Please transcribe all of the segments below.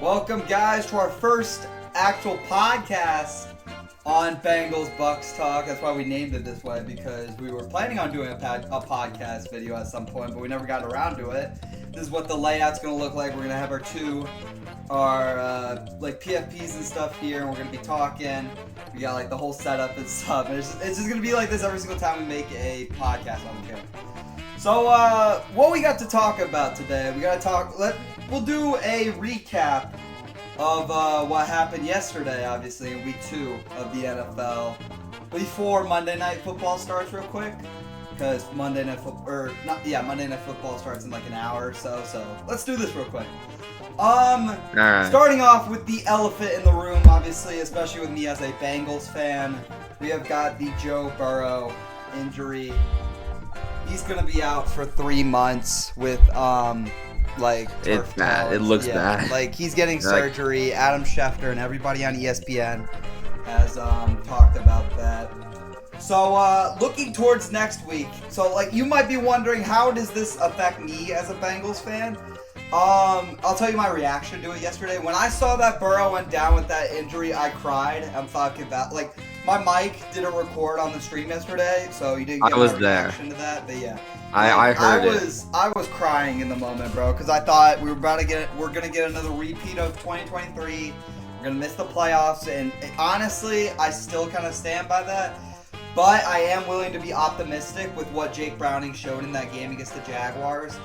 Welcome, guys, to our first actual podcast on Bengals Bucs Talk. That's why we named it this way, because we were planning on doing a podcast video at some point, but we never got around to it. This is what the layout's going to look like. We're going to have our PFPs and stuff here, and we're going to be talking. We got the whole setup and stuff. And it's just going to be like this every single time we make a podcast on the channel. So, what we got to talk about today? We'll do a recap of what happened yesterday, obviously, in week 2 of the NFL. Before Monday Night Football starts real quick. Because Monday Night Football starts in an hour or so. So, let's do this real quick. Alright. Starting off with the elephant in the room, obviously, especially with me as a Bengals fan. We have got the Joe Burrow injury. He's gonna be out for 3 months with it's bad. It looks bad. He's getting surgery. Adam Schefter and everybody on ESPN has talked about that. So looking towards next week. So you might be wondering, how does this affect me as a Bengals fan? I'll tell you my reaction to it yesterday. When I saw that Burrow went down with that injury, I cried. I'm talking about my mic didn't record on the stream yesterday, so you didn't get my reaction to that. But yeah, I heard it. I was crying in the moment, bro, because I thought we're gonna get another repeat of 2023. We're gonna miss the playoffs, and honestly, I still kind of stand by that. But I am willing to be optimistic with what Jake Browning showed in that game against the Jaguars.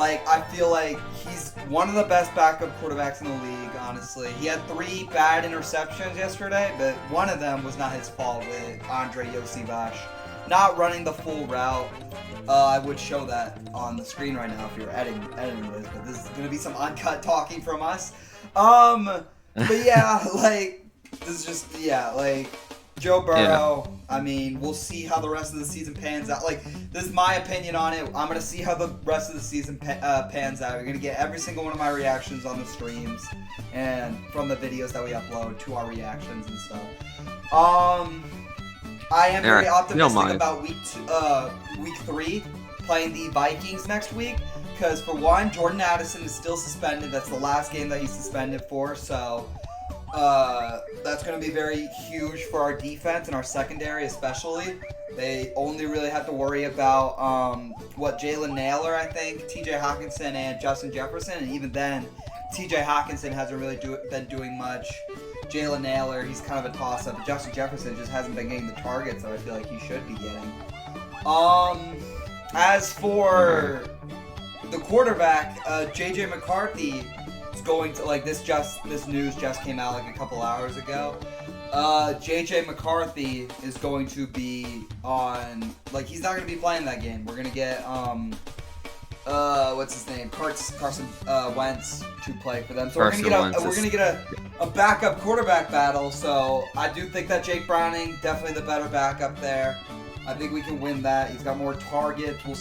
I feel like he's one of the best backup quarterbacks in the league, honestly. He had 3 bad interceptions yesterday, but one of them was not his fault with Andre Yosivas not running the full route. I would show that on the screen right now if you're editing this, but this is going to be some uncut talking from us. But yeah, this is just, Joe Burrow, yeah. I mean, we'll see how the rest of the season pans out. This is my opinion on it. I'm going to see how the rest of the season pans out. You're going to get every single one of my reactions on the streams and from the videos that we upload to our reactions and stuff. I am very optimistic about week 3 playing the Vikings next week. Because, for one, Jordan Addison is still suspended. That's the last game that he's suspended for, so that's going to be very huge for our defense and our secondary especially. They only really have to worry about Jalen Nailor, I think, TJ Hawkinson, and Justin Jefferson. And even then, TJ Hawkinson hasn't really been doing much. Jalen Nailor, he's kind of a toss-up. Justin Jefferson just hasn't been getting the targets that I feel like he should be getting. As for the quarterback, J.J. McCarthy going to this news just came out a couple hours ago. JJ McCarthy is going to be on he's not going to be playing that game. We're going to get what's his name? Carson Wentz to play for them. So we're going to get a backup quarterback battle. So I do think that Jake Browning definitely the better backup there. I think we can win that. He's got more targets. We'll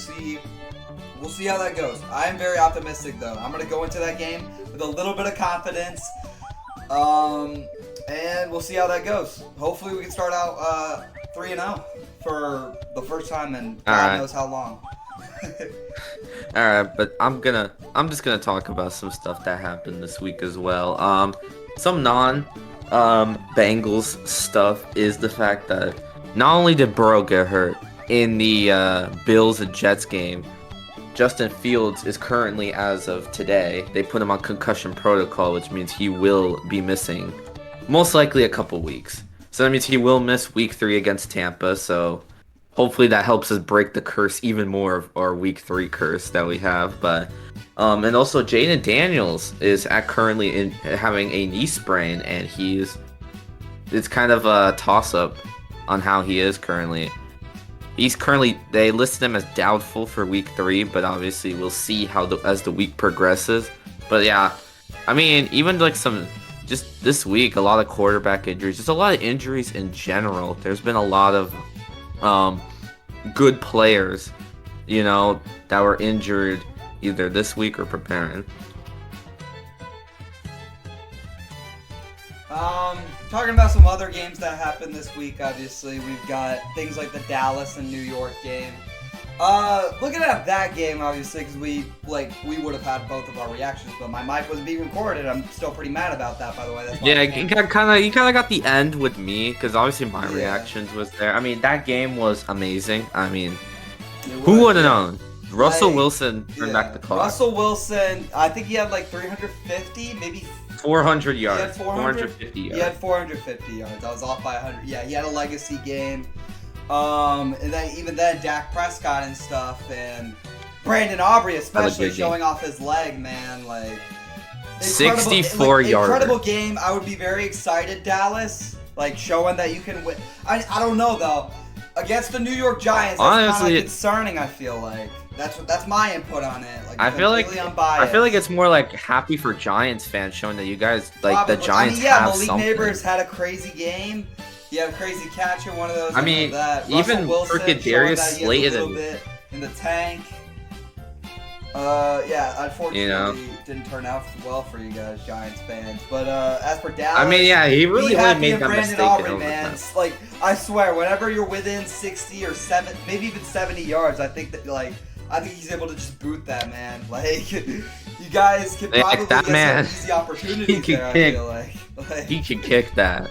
see how that goes. I am very optimistic, though. I'm going to go into that game with a little bit of confidence, and we'll see how that goes. Hopefully, we can start out 3-0 for the first time in God knows how long. Alright, but I'm just gonna talk about some stuff that happened this week as well. Some Bengals stuff is the fact that not only did Burrow get hurt in the Bills and Jets game, Justin Fields is currently, as of today, they put him on concussion protocol, which means he will be missing most likely a couple weeks. So that means he will miss week 3 against Tampa, so hopefully that helps us break the curse even more of our week 3 curse that we have. But and also Jaden Daniels is currently having a knee sprain, and it's kind of a toss-up on how he is currently. They listed him as doubtful for week 3, but obviously we'll see as the week progresses. But yeah, I mean, even just this week, a lot of quarterback injuries, just a lot of injuries in general. There's been a lot of good players, that were injured either this week or preparing. Talking about some other games that happened this week, obviously, we've got things like the Dallas and New York game. Looking at that game, obviously, because we would have had both of our reactions, but my mic was being recorded. I'm still pretty mad about that, by the way. That's why you kind of got the end with me, because obviously my reactions was there. I mean, that game was amazing. I mean, who would have known? Russell Wilson turned back the clock. Russell Wilson, I think he had like 350, maybe 400 yards. He had 450 yards. He had 450 yards. I was off by 100. Yeah, he had a legacy game. And then even then, Dak Prescott and stuff, and Brandon Aubrey especially showing off his leg, man. Like 64 yards. Incredible game. I would be very excited, Dallas. Like showing that you can win. I don't know though. Against the New York Giants, that's kind of concerning. I feel like that's my input on it. Like, I feel like it's more like happy for Giants fans, showing that you guys like the Giants have something. Malik Neighbors had a crazy game. He had a crazy catch in one of those. I mean, even freaking Darius Slayton a little bit in the tank. Yeah, unfortunately, didn't turn out well for you guys, Giants fans. But as for Dallas, I mean, yeah, he really would make that Brandon mistake. Aubrey, man. Like, I swear, whenever you're within 60 or 7, maybe even 70 yards, I think he's able to just boot that, man. Like, you guys can probably get some easy opportunities there. I feel like he can kick that.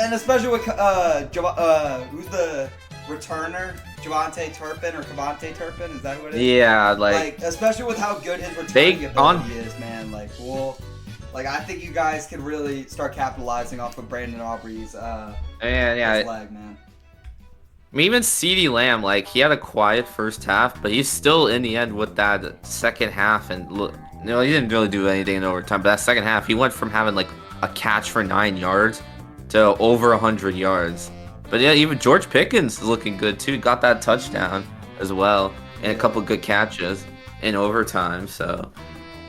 And especially with who's the returner? Javante Turpin or Cavante Turpin? Is that who it is? Yeah, like especially with how good his returning ability is, man. Like, I think you guys can really start capitalizing off of Brandon Aubrey's leg, man. I mean, even CeeDee Lamb, like, he had a quiet first half, but he's still in the end with that second half, and look, he didn't really do anything in overtime. But that second half, he went from having like a catch for 9 yards to over 100 yards. But yeah, even George Pickens is looking good too. Got that touchdown as well, and a couple good catches in overtime. So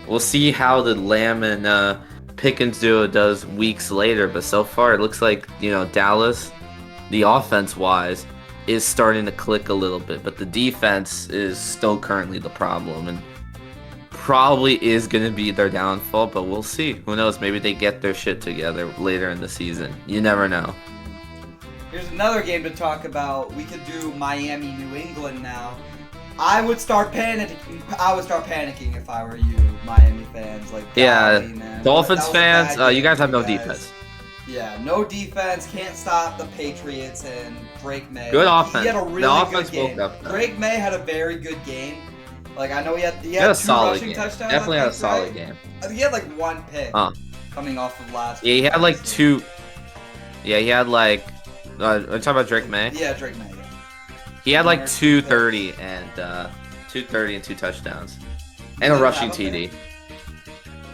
we'll see how the Lamb and Pickens duo does weeks later. But so far, it looks like Dallas, the offense-wise, is starting to click a little bit. But the defense is still currently the problem, and probably is going to be their downfall. But we'll see. Who knows? Maybe they get their shit together later in the season. You never know. Here's another game to talk about. We could do Miami, New England now. I would start panicking if I were you, Miami fans. Like, man. Dolphins fans, you guys have no defense. Yeah, no defense. Can't stop the Patriots and Drake May. Good offense. He had a really good game. Drake May had a very good game. Like, I know he had 2 rushing touchdowns. Definitely had a solid game. I think he had like 1 pick coming off of last week. Yeah, he had like 2. Yeah, he had like. Are you talking about Drake May? Yeah, Drake May. Yeah. He had like 230 and 2 touchdowns, and a rushing TD.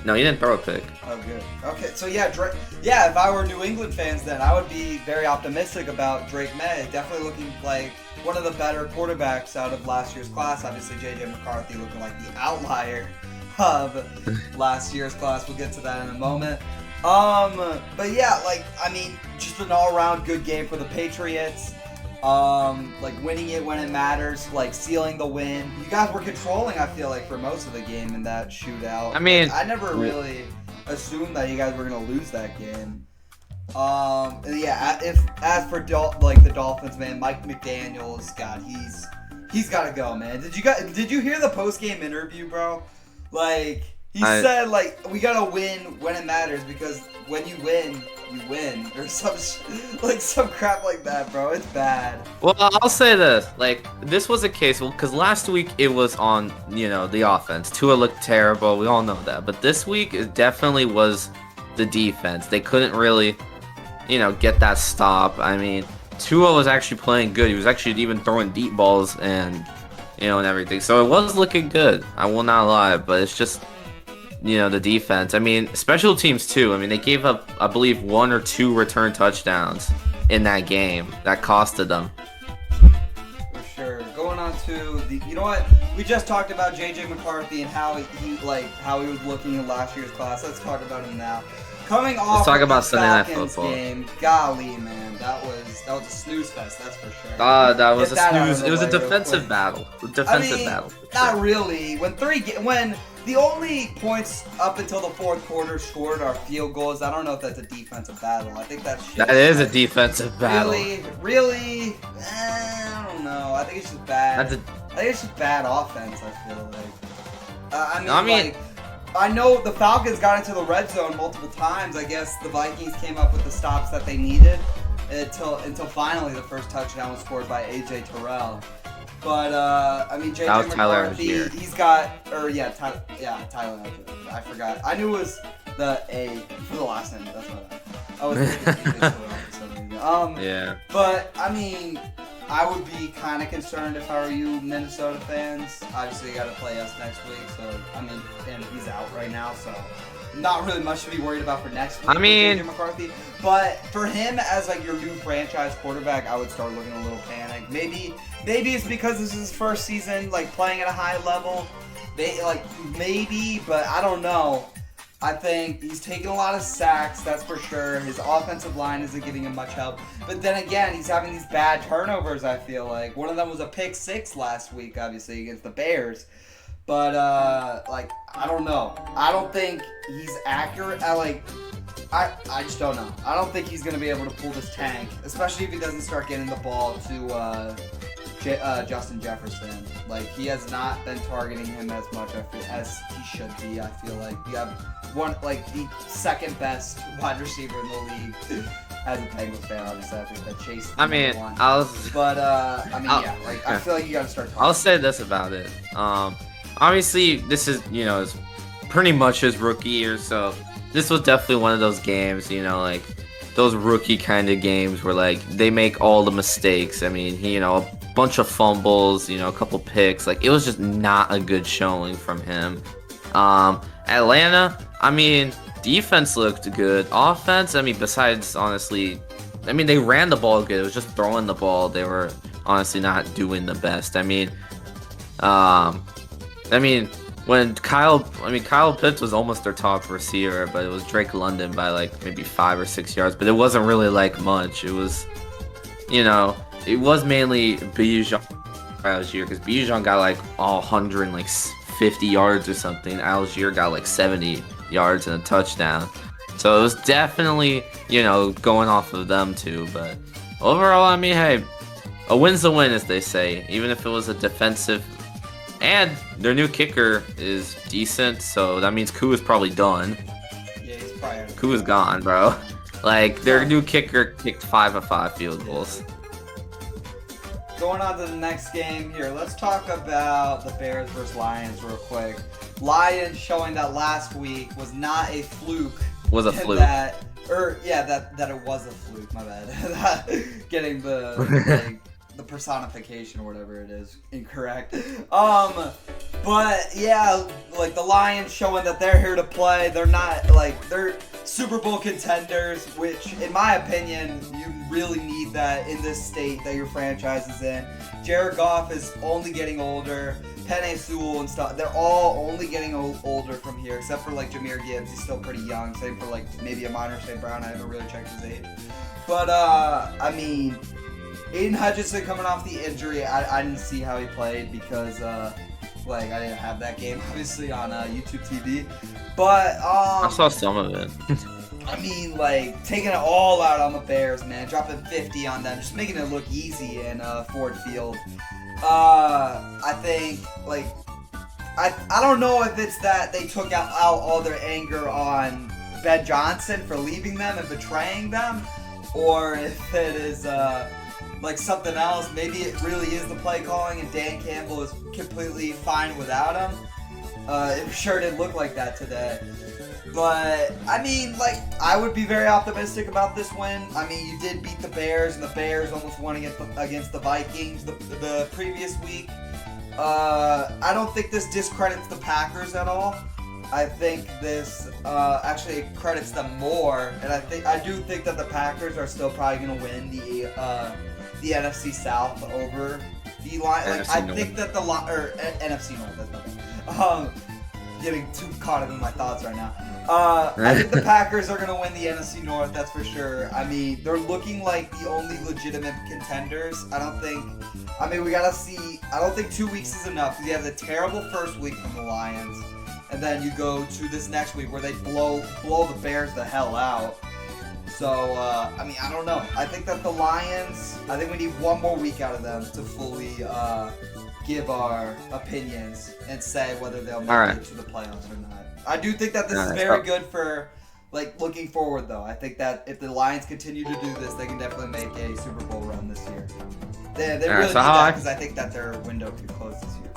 No, he didn't throw a pick. Oh, good. Okay, so yeah, Drake. Yeah, if I were New England fans, then I would be very optimistic about Drake May. Definitely looking like one of the better quarterbacks out of last year's class. Obviously, JJ McCarthy looking like the outlier of last year's class. We'll get to that in a moment. But yeah, like, I mean, just an all-around good game for the Patriots. Like, winning it when it matters, like, sealing the win. You guys were controlling, I feel like, for most of the game in that shootout. I mean, I never really assumed that you guys were gonna lose that game. And yeah, as for the Dolphins, man, Mike McDaniels, God, he's gotta go, man. Did you hear the post-game interview, bro? Like, he said, like, we gotta win when it matters, because when you win, or some crap like that, bro. It's bad. Well, I'll say this, like, this was a case, because last week it was on, the offense. Tua looked terrible, we all know that. But this week, it definitely was the defense. They couldn't really, get that stop. I mean, Tua was actually playing good. He was actually even throwing deep balls and everything. So it was looking good. I will not lie, but it's just, the defense. I mean, special teams too. I mean, they gave up, I believe, 1 or 2 return touchdowns in that game. That costed them. For sure. Going on to the, you know what? We just talked about JJ McCarthy and how he was looking in last year's class. Let's talk about him now. Coming off Let's talk about the Sunday Night Falcons Football game, golly, man, that was a snooze fest, that's for sure. That was a snooze. It was a defensive battle. Not really. When the only points up until the fourth quarter scored are field goals, I don't know if that's a defensive battle. I think that's shit. That is a defensive battle. Really? I don't know. I think it's just bad. That's I think it's just bad offense. I feel like. I mean, like, I know the Falcons got into the red zone multiple times. I guess the Vikings came up with the stops that they needed until finally the first touchdown was scored by AJ Terrell. But I mean, JJ McCarthy, he's got, Tyler Algier. I forgot. I knew it was the A for the last name. That's what I was thinking. Yeah. But I mean, I would be kind of concerned if I were you, Minnesota fans. Obviously, you got to play us next week, so I mean, and he's out right now, so not really much to be worried about for next week. I mean, JJ McCarthy, but for him as like your new franchise quarterback, I would start looking a little panicked. Maybe it's because this is his first season, like playing at a high level. Maybe, but I don't know. I think he's taking a lot of sacks, that's for sure. His offensive line isn't giving him much help. But then again, he's having these bad turnovers, I feel like. One of them was a pick 6 last week, obviously, against the Bears. But, I don't know. I don't think he's accurate. I just don't know. I don't think he's going to be able to pull this tank, especially if he doesn't start getting the ball to Justin Jefferson. Like, he has not been targeting him as much as he should be, I feel like. You have the second best wide receiver in the league. As a Bengals fan, obviously, I think that Chase. I mean, one. But I feel like you got to start talking. I'll say this about it. Obviously, this is, is pretty much his rookie year, so this was definitely one of those games, like those rookie kind of games where like they make all the mistakes. I mean, a bunch of fumbles, a couple picks. Like, it was just not a good showing from him. Atlanta, I mean, defense looked good. Offense, I mean, besides, honestly, they ran the ball good. It was just throwing the ball. They were honestly not doing the best. When Kyle Pitts was almost their top receiver, but it was Drake London by like maybe 5 or 6 yards. But it wasn't really like much. It was, it was mainly Bijan Algier, because Bijan got like 150 yards or something. Algier got like 70 yards and a touchdown. So it was definitely, going off of them too. But overall, hey, a win's a win, as they say. Even if it was a defensive. And their new kicker is decent, so that means Koo is probably done. Yeah, he's probably Koo is gone, bro. Like, their new kicker kicked 5 of 5 field goals. Going on to the next game here, let's talk about the Bears versus Lions real quick. Lions showing that last week was not a fluke. Was a fluke. That it was a fluke, my bad. Getting the personification or whatever it is incorrect. But yeah, like the Lions showing that they're here to play. They're not they're Super Bowl contenders, which in my opinion, you really need that in this state that your franchise is in. Jared Goff is only getting older. Penei Sewell and stuff, they're all only getting older from here, except for like Jahmyr Gibbs. He's still pretty young. Same for like maybe Amon St. Brown. I haven't really checked his age. But Aiden Hutchinson coming off the injury, I didn't see how he played because, I didn't have that game, obviously, on YouTube TV. But, I saw some of it. Taking it all out on the Bears, man. Dropping 50 on them, just making it look easy in Ford Field. I think, I don't know if it's that they took out all their anger on Ben Johnson for leaving them and betraying them, or if it is, something else. Maybe it really is the play calling and Dan Campbell is completely fine without him. It sure didn't look like that today. But, I would be very optimistic about this win. You did beat the Bears, and the Bears almost won against the Vikings the previous week. I don't think this discredits the Packers at all. I think this actually credits them more, and I do think that the Packers are still probably going to win the NFC South over the Lions. I think that NFC North. That's nothing. Getting too caught up in my thoughts right now. I think the Packers are going to win the NFC North, that's for sure. They're looking like the only legitimate contenders. I don't think, we got to see, I don't think 2 weeks is enough, because you have the terrible first week from the Lions, and then you go to this next week where they blow the Bears the hell out. So, I mean, I don't know. I think that the Lions, I think we need one more week out of them to fully give our opinions and say whether they'll make it to the playoffs or not. I do think that this is very good for, like, looking forward, though. I think that if the Lions continue to do this, they can definitely make a Super Bowl run this year. They really need that because I think that their window could close this year.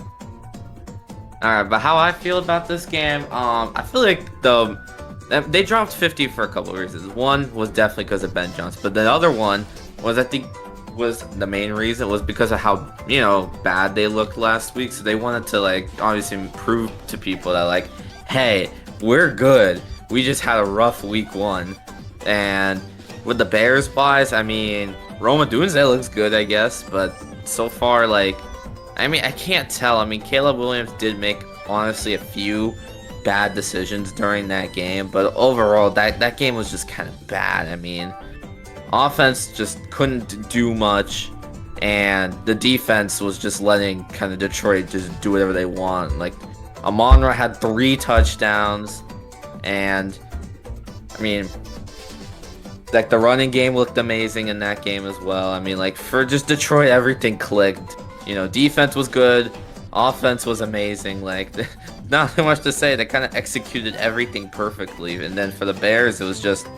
Alright, but how I feel about this game, I feel like they dropped 50 for a couple of reasons. One was definitely because of Ben Johnson, but the other one was the main reason was because of how, you know, bad they looked last week. So they wanted to, like, obviously prove to people that, like, hey, we're good. We just had a rough week 1. And with the Bears buys, I mean, Roma Dunze looks good, I guess, but so far, like, I mean, I can't tell. I mean, Caleb Williams did make, honestly, a few bad decisions during that game, but overall, that game was just kind of bad. I mean, offense just couldn't do much, and the defense was just letting kind of Detroit just do whatever they want. Like, Amon-Ra had 3 touchdowns, and, I mean, like, the running game looked amazing in that game as well. I mean, like, for just Detroit, everything clicked. You know, defense was good, offense was amazing. Like, not much to say. They kind of executed everything perfectly. And then for the Bears, it was just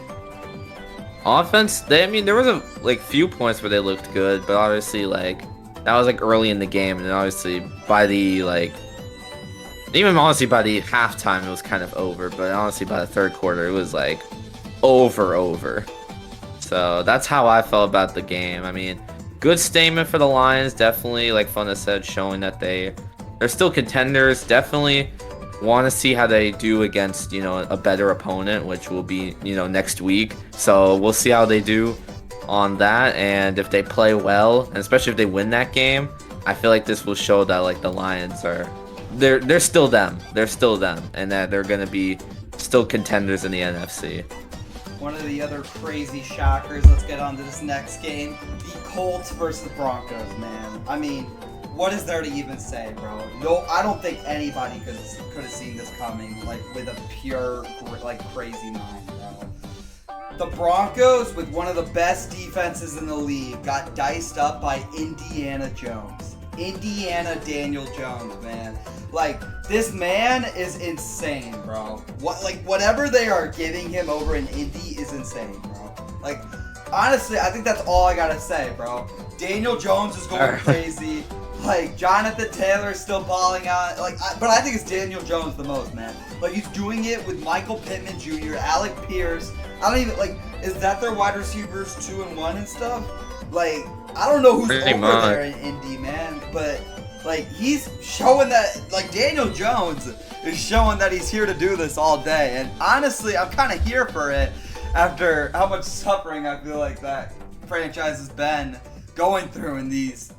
offense. I mean, there was a few points where they looked good, but obviously, like, that was like early in the game, and then obviously by the even honestly by the halftime, it was kind of over. But honestly, by the third quarter, it was like over. So that's how I felt about the game. I mean, good statement for the Lions, definitely, like Funda said, showing that they're still contenders. Definitely want to see how they do against, you know, a better opponent, which will be, you know, next week. So we'll see how they do on that, and if they play well, and especially if they win that game, I feel like this will show that, like, the Lions they're still them. They're still them, and that they're gonna be still contenders in the NFC. One of the other crazy shockers, let's get on to this next game. The Colts versus Broncos, man. I mean, what is there to even say, bro? No, I don't think anybody could have seen this coming, like, with a pure, like, crazy mind, bro. The Broncos, with one of the best defenses in the league, got diced up by Indiana Jones. Indiana Daniel Jones, man. Like, this man is insane, bro. Whatever they are giving him over in Indy is insane, bro. Like, honestly, I think that's all I gotta say, bro. Daniel Jones is going crazy. Like, Jonathan Taylor is still balling out. Like, but I think it's Daniel Jones the most, man. Like, he's doing it with Michael Pittman Jr., Alec Pierce. I don't even, like, is that their wide receivers 2 and 1 and stuff? Like, I don't know who's over there in Indy, man, but, like, he's showing that, like, Daniel Jones is showing that he's here to do this all day. And honestly, I'm kind of here for it after how much suffering I feel like that franchise has been going through in these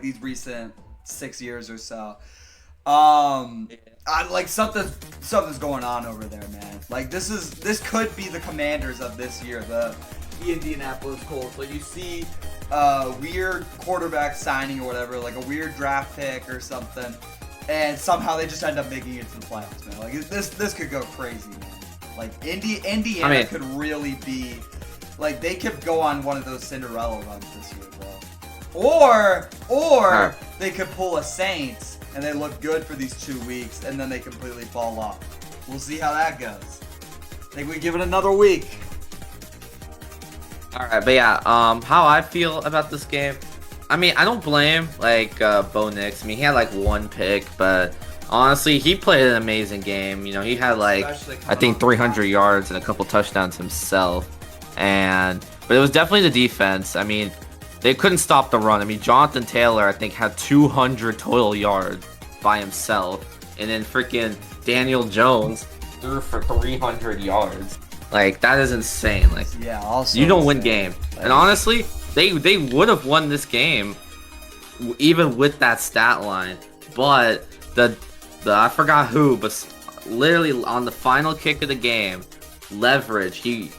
these recent 6 years or so. Something's going on over there, man. Like, this could be the Commanders of this year, the Indianapolis Colts. Like, you see weird quarterback signing or whatever, like a weird draft pick or something, and somehow they just end up making it to the playoffs, man. Like, this could go crazy, man. Like, Indiana could really be, like, they could go on one of those Cinderella runs this year, bro. Or they could pull a Saints and they look good for these 2 weeks and then they completely fall off. We'll see how that goes. I think we give it another week. Alright, but yeah, how I feel about this game, I mean, I don't blame, like, Bo Nix. I mean, he had, like, 1 pick, but honestly, he played an amazing game. You know, he had, like, I think 300 yards and a couple touchdowns himself. But it was definitely the defense. I mean, they couldn't stop the run. I mean, Jonathan Taylor, I think, had 200 total yards by himself. And then freaking Daniel Jones threw for 300 yards. Like, that is insane. Like, yeah, also you don't win game. And honestly, they would have won this game even with that stat line. But the I forgot who, but literally on the final kick of the game, leverage, he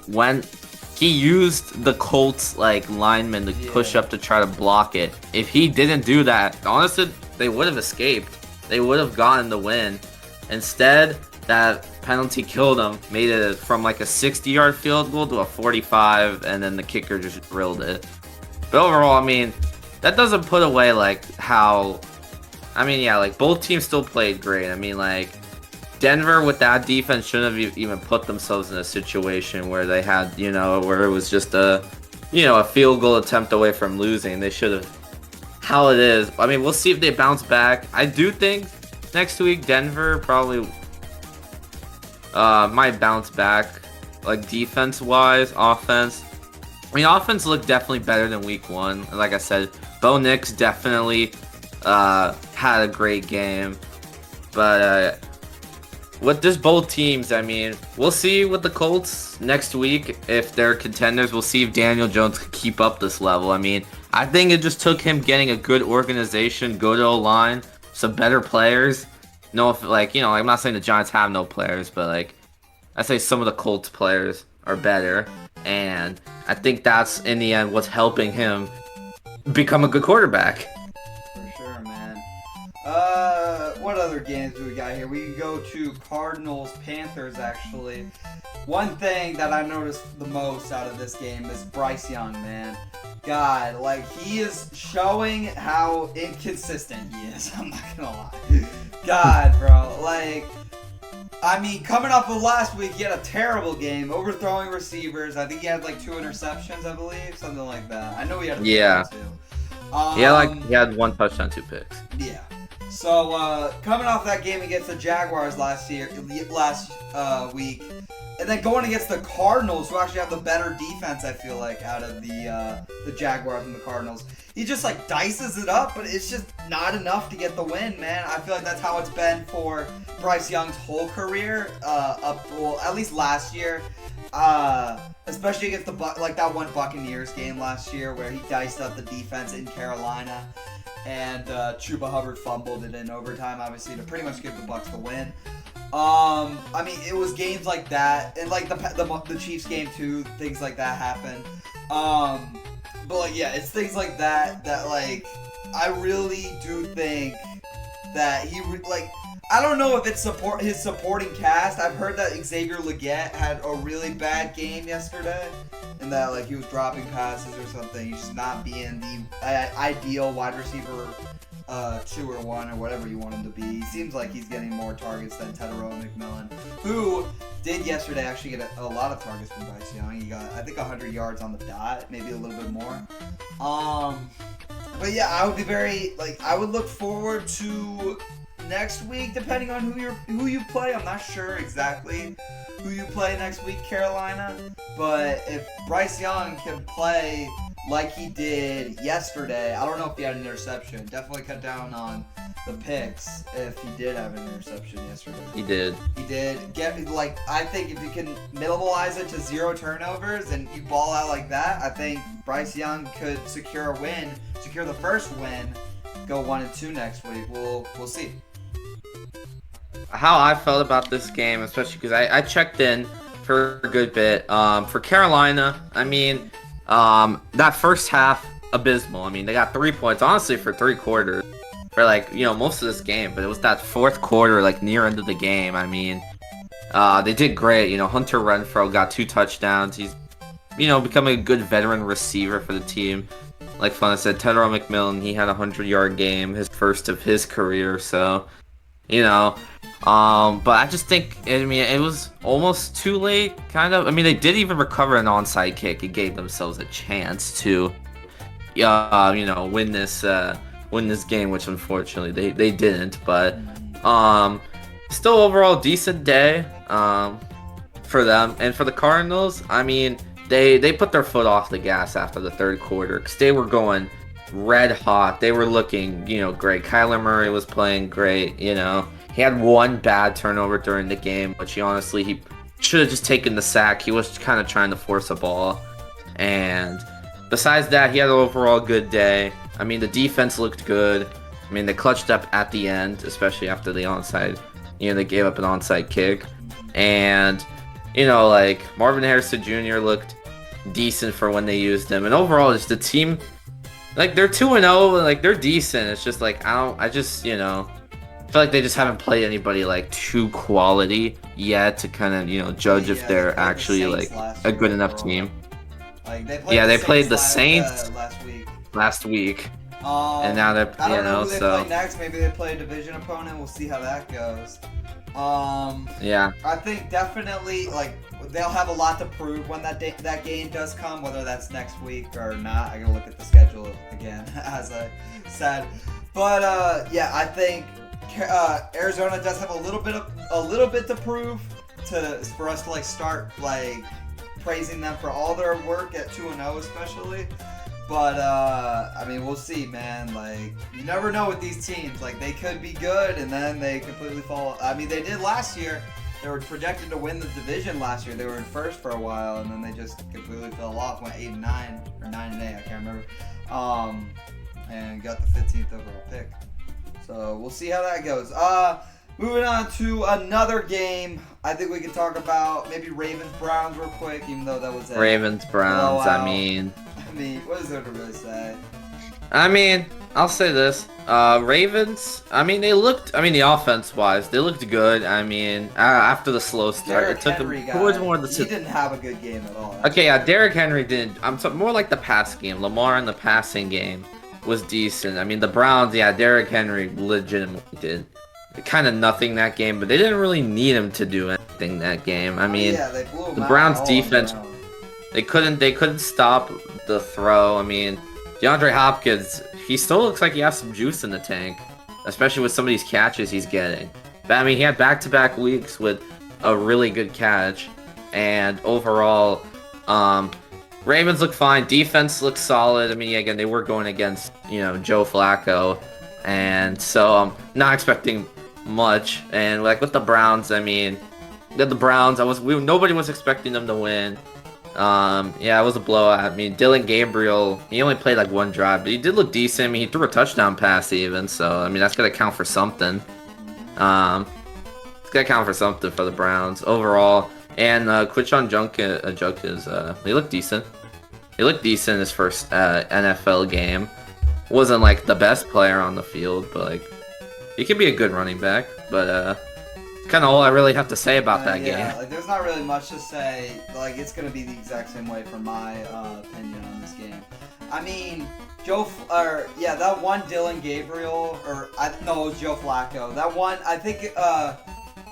used the Colts, like, lineman to push up to try to block it. If he didn't do that, honestly, they would have escaped. They would have gotten the win. Instead, that penalty killed them. Made it from like a 60-yard field goal to a 45, and then the kicker just drilled it. But overall, I mean, that doesn't put away like how. I mean, yeah, like both teams still played great. I mean, like Denver with that defense shouldn't have even put themselves in a situation where they had, where it was just a field goal attempt away from losing. They should have. How it is. I mean, we'll see if they bounce back. I do think next week Denver probably might bounce back, like defense-wise, offense. I mean, offense looked definitely better than week 1. Like I said, Bo Nix definitely had a great game. But with just both teams, I mean, we'll see with the Colts next week if they're contenders. We'll see if Daniel Jones can keep up this level. I mean, I think it just took him getting a good organization, good O-line, some better players. No, if I'm not saying the Giants have no players, but like I say some of the Colts players are better, and I think that's in the end what's helping him become a good quarterback. For sure, man. What other games do we got here? We can go to Cardinals-Panthers, actually. One thing that I noticed the most out of this game is Bryce Young, man. God, like, he is showing how inconsistent he is. I'm not gonna lie. God, bro. Like, I mean, coming off of last week, he had a terrible game, overthrowing receivers. I think he had like 2 interceptions, I believe, something like that. I know he had a too. He had 1 touchdown, 2 picks. Yeah. So coming off that game against the Jaguars last week, and then going against the Cardinals, who actually have the better defense, I feel like, out of the Jaguars and the Cardinals. He just like dices it up, but it's just not enough to get the win, man. I feel like that's how it's been for Bryce Young's whole career, at least last year. Especially against that one Buccaneers game last year where he diced up the defense in Carolina, and Chuba Hubbard fumbled it in overtime, obviously, to pretty much give the Bucs the win. I mean, it was games like that, and like the Chiefs game too. Things like that happen. But like, yeah, it's things like that like I really do think that he like. I don't know if it's his supporting cast. I've heard that Xavier Legette had a really bad game yesterday, and that like he was dropping passes or something. He's just not being the ideal wide receiver 2 or 1 or whatever you want him to be. He seems like he's getting more targets than Tedero McMillan, who did yesterday actually get a lot of targets from Bryce Young. He got, I think, 100 yards on the dot, maybe a little bit more. But yeah, I would look forward to next week, depending on who you play. I'm not sure exactly who you play next week, Carolina. But if Bryce Young can play like he did yesterday, I don't know if he had an interception. Definitely cut down on the picks if he did have an interception yesterday. He did. I think if you can minimalize it to 0 turnovers and you ball out like that, I think Bryce Young could secure the first win, go 1-2 next week. We'll see. How I felt about this game, especially because I checked in for a good bit. For Carolina, I mean, that first half, abysmal. I mean, they got 3 points, honestly, for 3 quarters. For, most of this game. But it was that fourth quarter, near end of the game. I mean, they did great. Hunter Renfrow got 2 touchdowns. He's, becoming a good veteran receiver for the team. Like Fun said, Tedero McMillan, he had a 100-yard game, his first of his career. So, but I just think, it was almost too late, kind of. I mean, they did even recover an onside kick. It gave themselves a chance to, win this game, which unfortunately they didn't. But still overall decent day for them. And for the Cardinals, I mean, they put their foot off the gas after the third quarter because they were going red hot. They were looking, great. Kyler Murray was playing great. He had 1 bad turnover during the game, which he should have just taken the sack. He was kind of trying to force a ball. And besides that, he had an overall good day. I mean, the defense looked good. I mean, they clutched up at the end, especially after the onside. They gave up an onside kick. And, Marvin Harrison Jr. looked decent for when they used him. And overall, just the team, they're 2-0, they're decent. It's just I feel like they just haven't played anybody like too quality yet to kind of judge if they're actually like a good enough team. Like they played Yeah, the they played the Saints Saints last week. last week, and now they're I don't know who they so play next. Maybe they play a division opponent. We'll see how that goes. yeah. I think definitely like they'll have a lot to prove when that game does come, whether that's next week or not. I gotta look at the schedule again, as I said. But yeah, I think Arizona does have a little bit to prove for us to like start like praising them for all their work at 2-0 especially. But I mean, we'll see, man. Like, you never know with these teams. Like, they could be good and then they completely fall. I mean, they did last year. They were projected to win the division last year. They were in first for a while and then they just completely fell off. Went 8-9 or 9-8, I can't remember. And got the 15th overall pick. So we'll see how that goes. Moving on to another game. I think we can talk about maybe Ravens-Browns real quick, even though that was Ravens-Browns. blowout. I mean, what is there to really say? I mean, I'll say this. Ravens, I mean, the offense-wise, they looked good. I mean, after the slow start, Derrick it took Henry them towards more of the... He didn't have a good game at all. Okay, yeah, Derrick Henry didn't. I'm more like the pass game. Lamar in the passing game was decent. I mean, the Browns, yeah, Derrick Henry legitimately did kind of nothing that game, but they didn't really need him to do anything that game. I mean, yeah, they blew him the out Browns all defense, around. they couldn't stop the throw. I mean, DeAndre Hopkins, he still looks like he has some juice in the tank, especially with some of these catches he's getting. But I mean, he had back-to-back weeks with a really good catch, and overall, Ravens look fine. Defense looks solid. I mean, yeah, again, they were going against Joe Flacco, and so I'm not expecting much. And like with the Browns, I mean, the Browns, nobody was expecting them to win. Yeah, it was a blowout. I mean, Dylan Gabriel, he only played like one drive, but he did look decent. I mean, he threw a touchdown pass even, so I mean that's gonna count for something. It's gonna count for something for the Browns overall. And Quichon Junkins, he looked decent. He looked decent in his first NFL game. Wasn't like the best player on the field, but like he could be a good running back. But kind of all I really have to say about that game. Like there's not really much to say. Like it's gonna be the exact same way for my opinion on this game. I mean, that one Dylan Gabriel, it was Joe Flacco. That one, I think,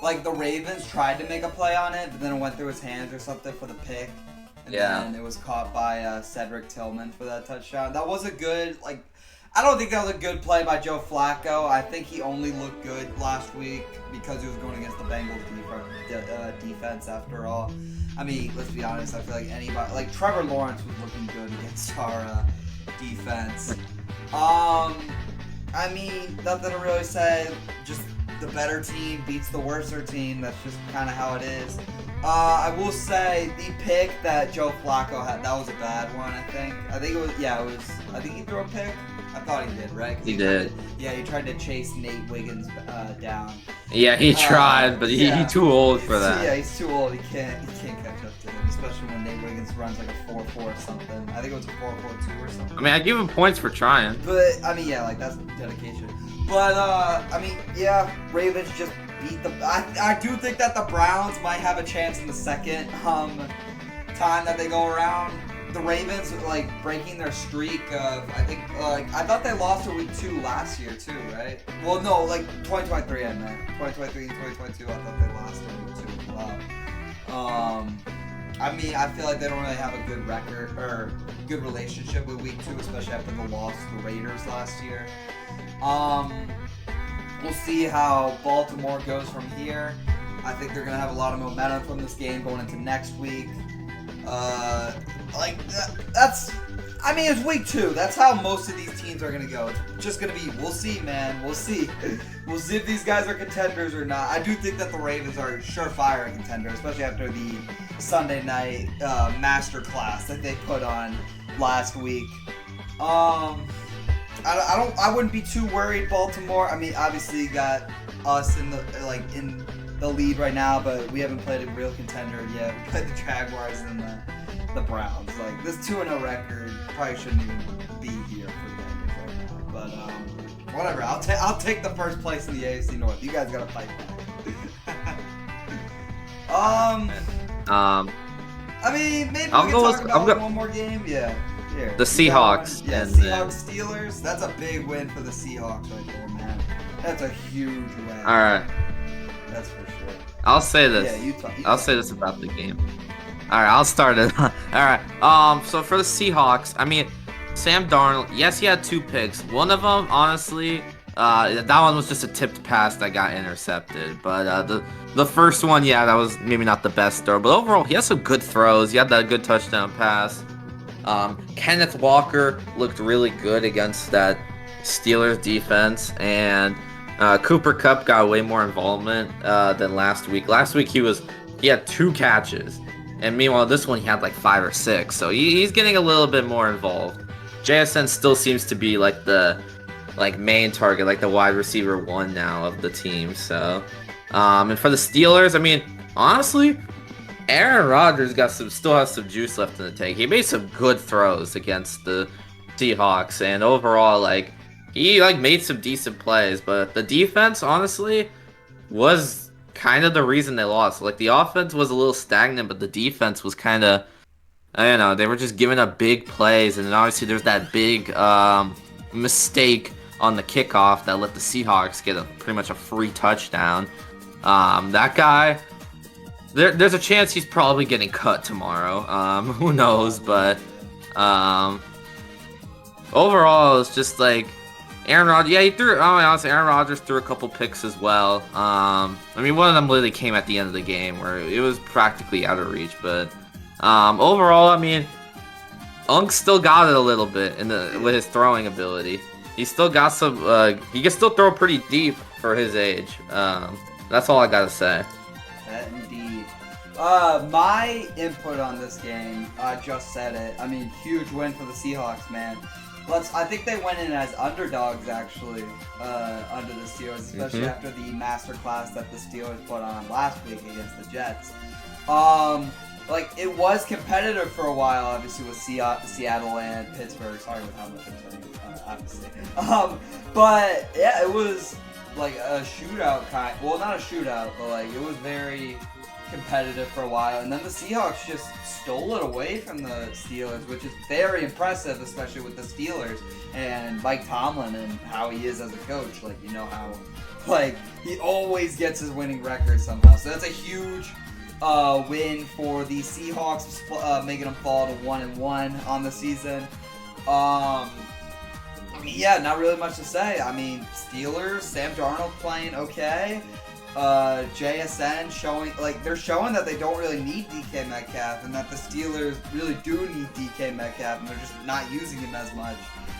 like the Ravens tried to make a play on it, but then it went through his hands or something for the pick. And then it was caught by Cedric Tillman for that touchdown. That was a good, I don't think that was a good play by Joe Flacco. I think he only looked good last week because he was going against the Bengals defense after all. I mean, let's be honest, I feel like anybody, Trevor Lawrence was looking good against our defense. I mean, nothing to really say, just the better team beats the worser team. That's just kind of how it is. I will say the pick that Joe Flacco had, that was a bad one, I think. I think he threw a pick. I thought he did, right? He did. He tried to chase Nate Wiggins down. Yeah, he tried, but he's too old for that. Yeah, he's too old. He can't catch up to him, especially when Nate Wiggins runs like a 4.4 or something. I think it was a 4.42 or something. I mean, I give him points for trying. But I mean, yeah, that's dedication. But I mean, yeah, Ravens just beat the. I do think that the Browns might have a chance in the second time that they go around. The Ravens breaking their streak of I thought they lost in week 2 last year too, right? Well, no, 2023 I meant 2023 and 2022 I thought they lost in week 2 as well. I mean, I feel like they don't really have a good record or good relationship with week 2, especially after the loss to the Raiders last year. We'll see how Baltimore goes from here. I think they're gonna have a lot of momentum from this game going into next week. I mean, it's week 2. That's how most of these teams are gonna go. It's just gonna be, we'll see, man. We'll see. We'll see if these guys are contenders or not. I do think that the Ravens are surefire contenders, especially after the Sunday night masterclass that they put on last week. I wouldn't be too worried, Baltimore. I mean, obviously you got us in the lead right now, but we haven't played a real contender yet. We played the Jaguars and the Browns. This 2-0 record probably shouldn't even be here for the Bengals right now. But Whatever. I'll take the first place in the AFC North. You guys gotta fight back. I mean, maybe we can talk about one more game. Yeah. Here. The Seahawks. Yeah, Seahawks Steelers. That's a big win for the Seahawks right there, man. That's a huge win. All right. That's for sure. I'll say this. Yeah, I'll say this about the game. All right, I'll start it. All right. So for the Seahawks, I mean, Sam Darnold. Yes, he had 2 picks. One of them, honestly, that one was just a tipped pass that got intercepted. But the first one, yeah, that was maybe not the best throw. But overall, he had some good throws. He had that good touchdown pass. Kenneth Walker looked really good against that Steelers defense, and Cooper Kupp got way more involvement than last week. Last week he had 2 catches, and meanwhile this one he had like 5 or 6. So he's getting a little bit more involved. JSN still seems to be like the main target, like the wide receiver 1 now of the team. So, and for the Steelers, I mean, honestly, Aaron Rodgers still has some juice left in the tank. He made some good throws against the Seahawks, and overall, he made some decent plays. But the defense, honestly, was kind of the reason they lost. Like, the offense was a little stagnant, but the defense was kind of, I don't know, they were just giving up big plays, and then obviously there's that big mistake on the kickoff that let the Seahawks get pretty much a free touchdown. That guy. There's a chance he's probably getting cut tomorrow. Who knows? But overall, it's just like Aaron Rodgers. Yeah, he threw. Honestly, Aaron Rodgers threw a couple picks as well. I mean, one of them literally came at the end of the game where it was practically out of reach. But overall, I mean, Unk still got it a little bit with his throwing ability. He still got some. He can still throw pretty deep for his age. That's all I gotta say. Indeed. My input on this game, I just said it. I mean, huge win for the Seahawks, man. I think they went in as underdogs, actually, under the Steelers, especially after the masterclass that the Steelers put on last week against the Jets. It was competitive for a while, obviously, with Seattle and Pittsburgh. Sorry with how much I'm saying, obviously. But, yeah, it was like a shootout kind. Well, not a shootout, but it was very competitive for a while, and then the Seahawks just stole it away from the Steelers, which is very impressive, especially with the Steelers and Mike Tomlin and how he is as a coach. You know how he always gets his winning record somehow. So that's a huge win for the Seahawks, making them fall to 1-1 on the season. Yeah, not really much to say. I mean, Steelers, Sam Darnold playing okay. JSN they're showing that they don't really need DK Metcalf, and that the Steelers really do need DK Metcalf, and they're just not using him as much.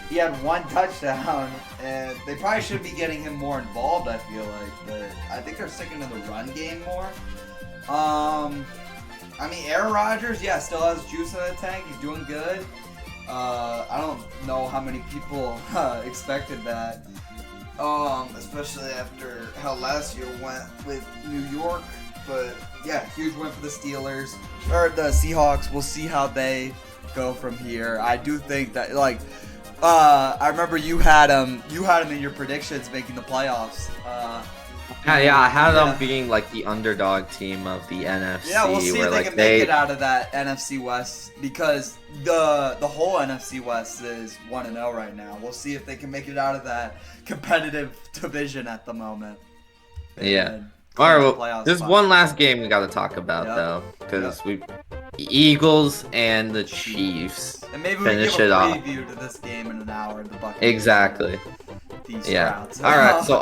He had 1 touchdown, and they probably should be getting him more involved, I feel like, but I think they're sticking to the run game more. I mean, Aaron Rodgers, yeah, still has juice in the tank. He's doing good. I don't know how many people expected that. Especially after how last year went with New York. But yeah, huge win for the Steelers or the Seahawks. We'll see how they go from here. I do think that I remember you had him in your predictions making the playoffs. Yeah, I had them being the underdog team of the NFC. Yeah, we'll see if they can make it out of that NFC West, because the whole NFC West is 1-0 right now. We'll see if they can make it out of that competitive division at the moment. Yeah. All right, well, there's one last game we got to talk about, though, because the Eagles and the Chiefs. And maybe we can give a preview to this game in an hour in the Bucs. Exactly. These routes. All right, so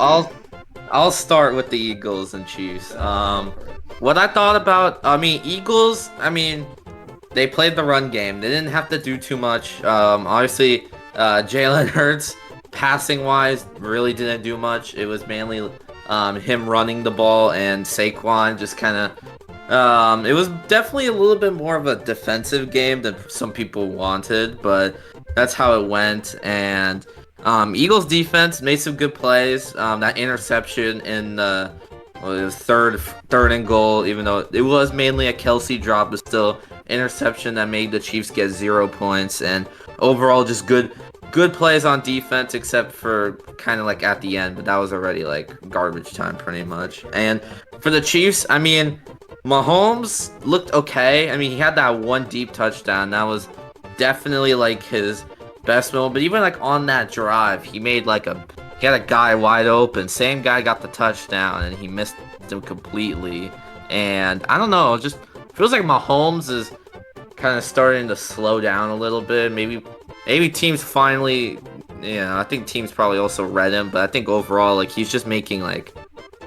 I'll start with the Eagles and Chiefs. What I thought about, Eagles, they played the run game. They didn't have to do too much. Obviously, Jalen Hurts, passing-wise, really didn't do much. It was mainly him running the ball, and Saquon just kind of... it was definitely a little bit more of a defensive game than some people wanted, but that's how it went. And Eagles defense made some good plays. That interception in the third and goal, even though it was mainly a Kelsey drop, but still interception that made the Chiefs get 0 points. And overall, just good good plays on defense, except for kind of like at the end, but that was already like garbage time pretty much. And for the Chiefs, I mean, Mahomes looked okay. I mean, he had that one deep touchdown. That was definitely like his best moment. But even like on that drive, he had a guy wide open. Same guy got the touchdown, and he missed him completely. And I don't know, it just feels like Mahomes is kind of starting to slow down a little bit. Maybe teams finally, I think teams probably also read him, but I think overall, like, he's just making like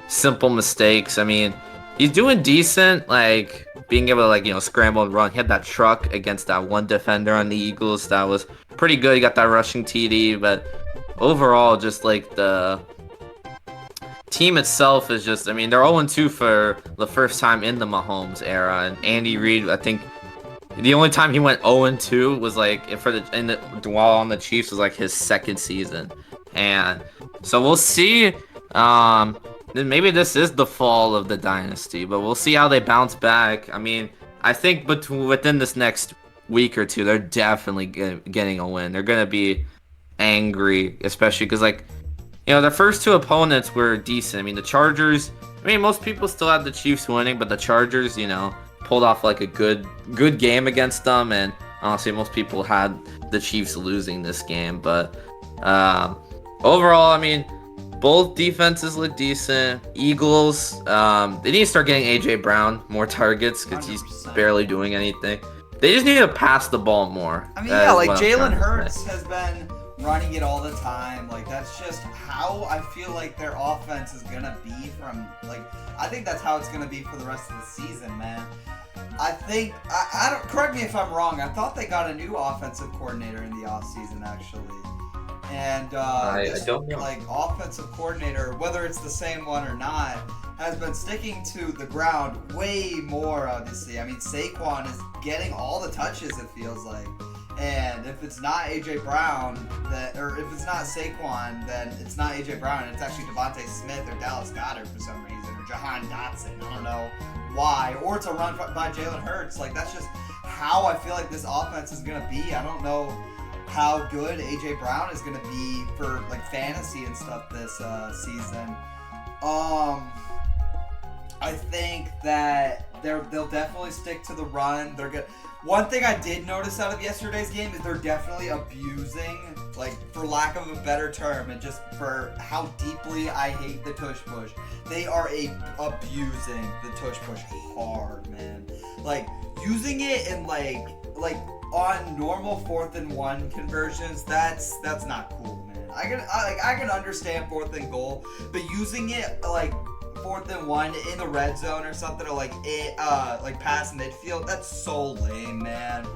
simple mistakes. I mean, he's doing decent, like being able to like, scramble and run. He had that truck against that one defender on the Eagles. That was pretty good. He got that rushing TD, but overall, just like the team itself is just, I mean, they're 0-2 for the first time in the Mahomes era, and Andy Reid, I think the only time he went 0-2 was like while on the Chiefs was like his second season, and so we'll see. Then maybe this is the fall of the dynasty, but we'll see how they bounce back. I mean, I think within this next week or two, they're definitely getting a win. They're gonna be angry, especially because like their first two opponents were decent. I mean, the Chargers. I mean, most people still had the Chiefs winning, but the Chargers, pulled off like a good game against them, and honestly most people had the Chiefs losing this game. But overall, I mean, both defenses look decent. Eagles, they need to start getting AJ Brown more targets because he's barely doing anything. They just need to pass the ball more. I mean, like Jalen Hurts has been running it all the time. Like, that's just how I feel like their offense is gonna be I think that's how it's gonna be for the rest of the season, man. I think I don't, correct me if I'm wrong, I thought they got a new offensive coordinator in the offseason actually. And I don't know. Like offensive coordinator, whether it's the same one or not, has been sticking to the ground way more, obviously. I mean, Saquon is getting all the touches, it feels like. And if it's not AJ Brown, or if it's not Saquon, then it's not AJ Brown. It's actually Devontae Smith or Dallas Goedert for some reason, or Jahan Dotson. I don't know why. Or it's a run by Jalen Hurts. Like, that's just how I feel like this offense is gonna be. I don't know how good AJ Brown is gonna be for like fantasy and stuff this season. I think that they'll definitely stick to the run. They're good. One thing I did notice out of yesterday's game is they're definitely abusing, like, for lack of a better term, and just for how deeply I hate the tush push. They are abusing the tush push hard, man. Like, using it in like on normal 4th and 1 conversions, that's not cool, man. I can understand 4th and goal, but using it like 4th and 1 in the red zone or something, or like past midfield, that's so lame, man.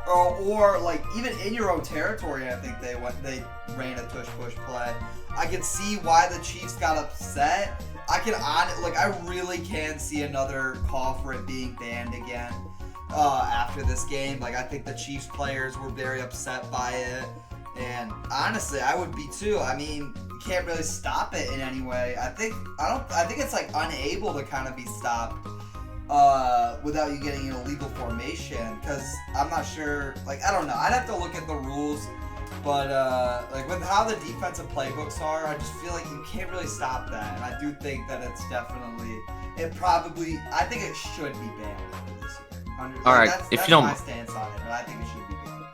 Or like even in your own territory, I think they ran a tush push play. I can see why the Chiefs got upset. I really can see another call for it being banned again after this game. Like, I think the Chiefs players were very upset by it, and honestly, I would be too. I mean, you can't really stop it in any way. I think it's like unable to kind of be stopped without you getting an illegal formation, because I'm not sure. Like, I don't know. I'd have to look at the rules, but like with how the defensive playbooks are, I just feel like you can't really stop that, and I do think that it's definitely. I think it should be banned this year. All right, that's if you don't, my stance on it, but I think it should be banned.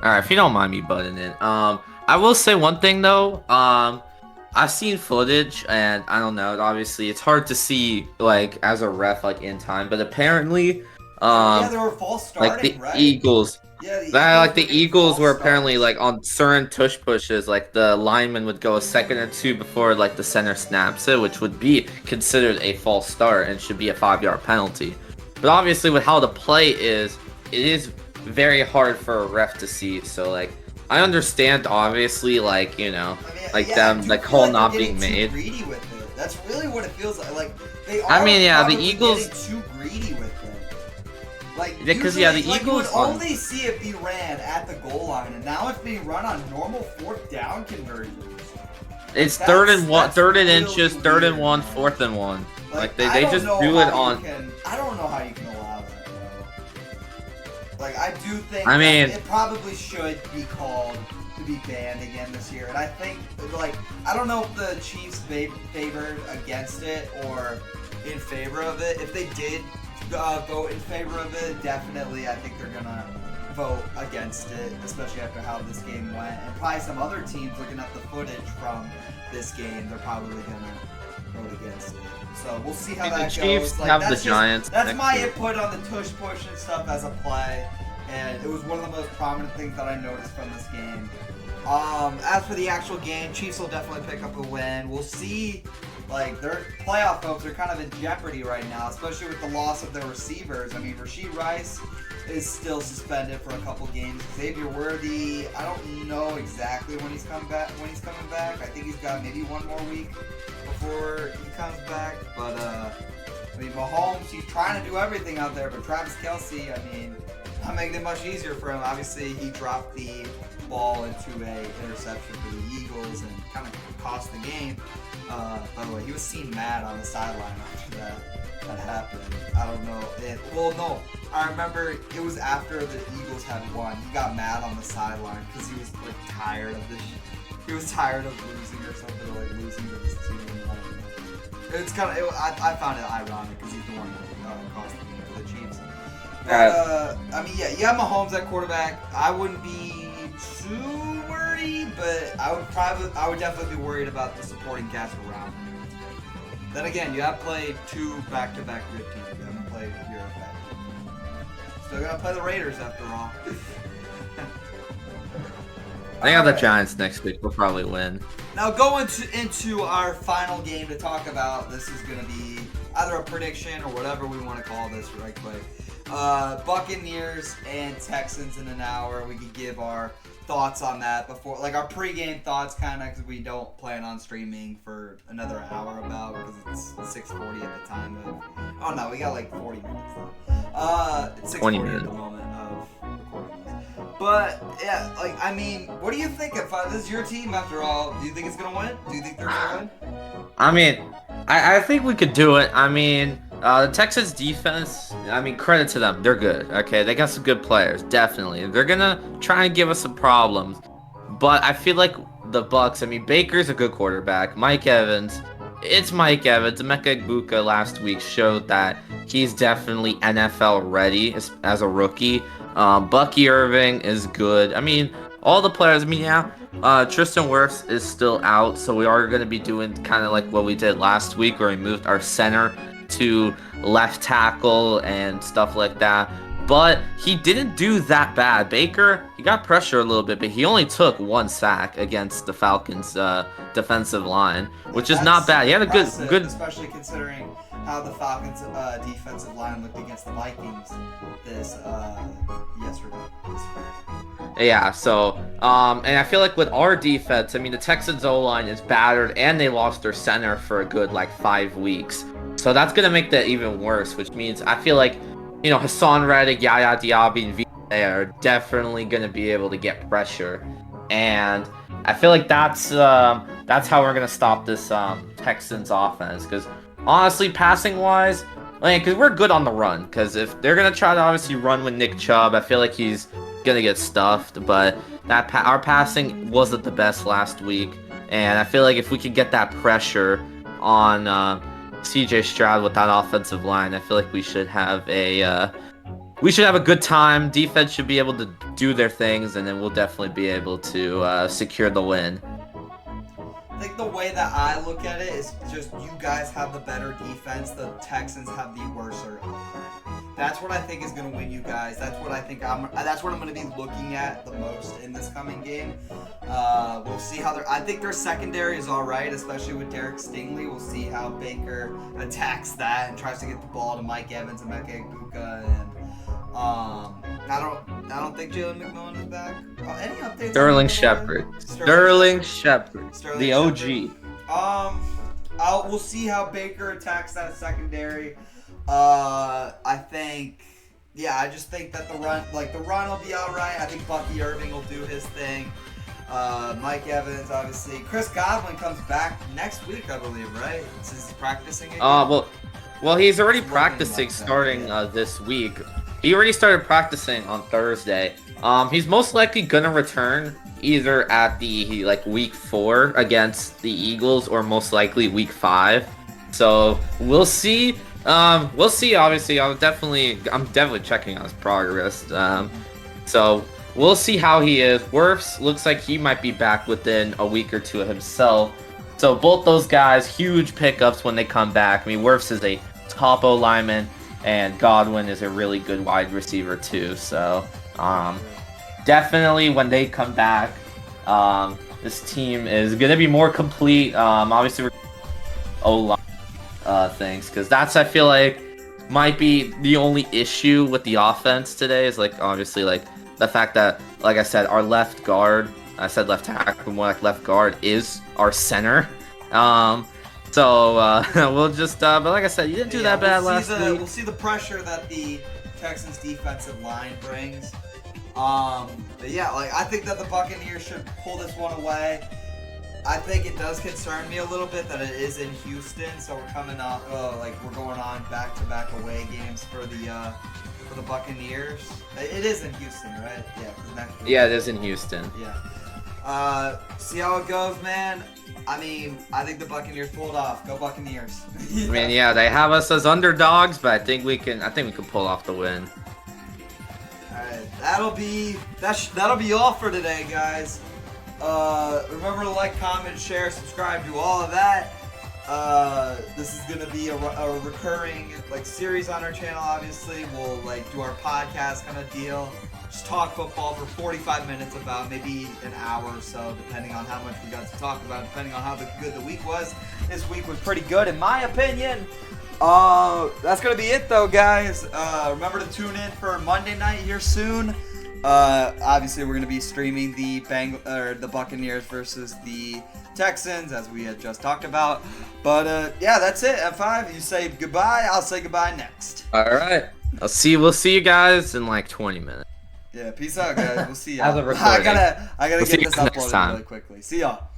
All right, if you don't mind me butting in, I will say one thing though. I've seen footage, and I don't know. Obviously, it's hard to see like as a ref like in time, but apparently, yeah, there were false starting, like the right? Eagles. Yeah, the Eagles were apparently like on certain tush pushes, like the lineman would go a second or two before like the center snaps it, which would be considered a false start and should be a 5-yard penalty. But obviously, with how the play is, it is very hard for a ref to see. So like, I understand, obviously, like the call not being made. Greedy with it. That's really what it feels like. Like, they are. I mean, yeah, the Eagles getting too greedy with it. Like, because usually, the like, Eagles you would only see it be ran at the goal line, and now it's being run on normal 4th down conversions. It's third and inches, weird, 3rd and 1, 4th and 1. Like they just do it on. I don't know how you can allow that, bro. Like, I do think. I mean, it probably should be called to be banned again this year. And I think, like, I don't know if the Chiefs favored against it or in favor of it. If they did vote in favor of it, definitely I think they're going to vote against it, especially after how this game went. And probably some other teams looking at the footage from this game, they're probably going to vote against it. So we'll see how that goes. The Chiefs like, have that's the Giants. That's my input on the tush push and stuff as a play. And it was one of the most prominent things that I noticed from this game. As for the actual game, Chiefs will definitely pick up a win. We'll see, like, their playoff hopes are kind of in jeopardy right now, especially with the loss of their receivers. I mean, Rashee Rice is still suspended for a couple games. Xavier Worthy, I don't know exactly when he's coming back. I think he's got maybe one more week before he comes back. But I mean, Mahomes, he's trying to do everything out there. But Travis Kelce, I mean, not making it much easier for him. Obviously, he dropped the ball into a interception for the Eagles and kind of cost the game. By the way, he was seen mad on the sideline after that happened. I don't know. No, I remember it was after the Eagles had won. He got mad on the sideline because he was like tired of this. He was tired of losing or something, or like losing to this team. It's kind of. I found it ironic because he's the one that cost the game for the Chiefs. But, I mean, yeah, you have Mahomes at quarterback. I wouldn't be too worried, but I would definitely be worried about the supporting cast around him. Then again, you have played 2 back-to-back good teams. You haven't played your back. Still gotta play the Raiders after all. I think the Giants next week will probably win. Now going into our final game to talk about, this is gonna be either a prediction or whatever we want to call this right quick. Buccaneers and Texans in an hour. We could give our thoughts on that before, like our pregame thoughts, kind of, because we don't plan on streaming for another hour about, because it's 6:40 at the time of. Oh no, we got like 40 minutes though. It's 6:40 at the moment of recording this. But yeah, like, I mean, what do you think? If this is your team after all, do you think it's gonna win? Do you think they're gonna win? I mean, I think we could do it. I mean, the Texans defense, I mean, credit to them. They're good, okay? They got some good players, definitely. They're going to try and give us some problems. But I feel like the Bucs, I mean, Baker's a good quarterback. Mike Evans, it's Mike Evans. Emeka Egbuka last week showed that he's definitely NFL ready as a rookie. Bucky Irving is good. I mean, all the players, I mean, yeah. Tristan Wirfs is still out, so we are going to be doing kind of like what we did last week, where we moved our center to left tackle and stuff like that. But he didn't do that bad. Baker, he got pressure a little bit, but he only took 1 sack against the Falcons' defensive line, which is not bad. He had a good, especially considering how the Falcons' defensive line looked against the Vikings yesterday. Yeah, so, and I feel like with our defense, I mean, the Texans' O-line is battered, and they lost their center for a good, like, 5 weeks. So that's going to make that even worse, which means I feel like, you know, Hassan Reddick, Yaya Diaby, and VA are definitely going to be able to get pressure. And I feel like that's how we're going to stop this Texans offense. Because, honestly, passing-wise, like, because we're good on the run. Because if they're going to try to obviously run with Nick Chubb, I feel like he's gonna get stuffed, but our passing wasn't the best last week, and I feel like if we could get that pressure on CJ Stroud with that offensive line, I feel like we should have a good time. Defense should be able to do their things, and then we'll definitely be able to secure the win. I think the way that I look at it is just you guys have the better defense, the Texans have the worser. That's what I think is going to win you guys. That's what I think that's what I'm going to be looking at the most in this coming game. We'll see how I think their secondary is all right, especially with Derek Stingley. We'll see how Baker attacks that and tries to get the ball to Mike Evans and Emeka Egbuka, and I don't think Jalen McMillan is back. Any updates? Sterling Shepard. Sterling Shepard. The OG. We'll see how Baker attacks that secondary. I just think that the run will be all right. I think Bucky Irving will do his thing. Mike Evans, obviously. Chris Godwin comes back next week, I believe, right? Since he's practicing again. Well, he's already practicing starting this week. He already started practicing on Thursday. He's most likely gonna return either at the like week 4 against the Eagles or most likely week 5. So we'll see. We'll see. Obviously, I'm definitely checking on his progress. So we'll see how he is. Wirfs looks like he might be back within a week or two of himself. So both those guys, huge pickups when they come back. I mean, Wirfs is a top O lineman, and Godwin is a really good wide receiver too. So definitely when they come back, this team is gonna be more complete. Obviously, O line things, because that's, I feel like, might be the only issue with the offense today. Is like obviously like the fact that, like I said, our left guard. I said left tackle, more like left guard, is our center. So we'll just, but like I said, you didn't do that bad last week. We'll see the pressure that the Texans defensive line brings. But yeah, like I think that the Buccaneers should pull this one away. I think it does concern me a little bit that it is in Houston, so we're coming off, we're going on back-to-back away games for the Buccaneers. It is in Houston, right? Yeah. 'Cause next week. Yeah, it is in Houston. Yeah. See how it goes, man. I mean, I think the Buccaneers pulled off. Go Buccaneers. I mean, yeah, they have us as underdogs, but I think we can pull off the win. All right, that'll be all for today, guys. Remember to like, comment, share, subscribe, do all of that. This is gonna be a recurring series on our channel. Obviously, we'll do our podcast kind of deal. Just talk football for 45 minutes, about maybe an hour or so, depending on how much we got to talk about, depending on how good the week was. This week was pretty good, in my opinion. That's gonna be it, though, guys. Remember to tune in for Monday night here soon. Obviously, we're gonna be streaming the Buccaneers versus the Texans, as we had just talked about. But yeah, that's it. M5, you say goodbye. I'll say goodbye next. All right. We'll see you guys in like 20 minutes. Yeah, peace out, guys. We'll see y'all. As a recording. I gotta We'll get this next uploaded time. really quickly. See y'all.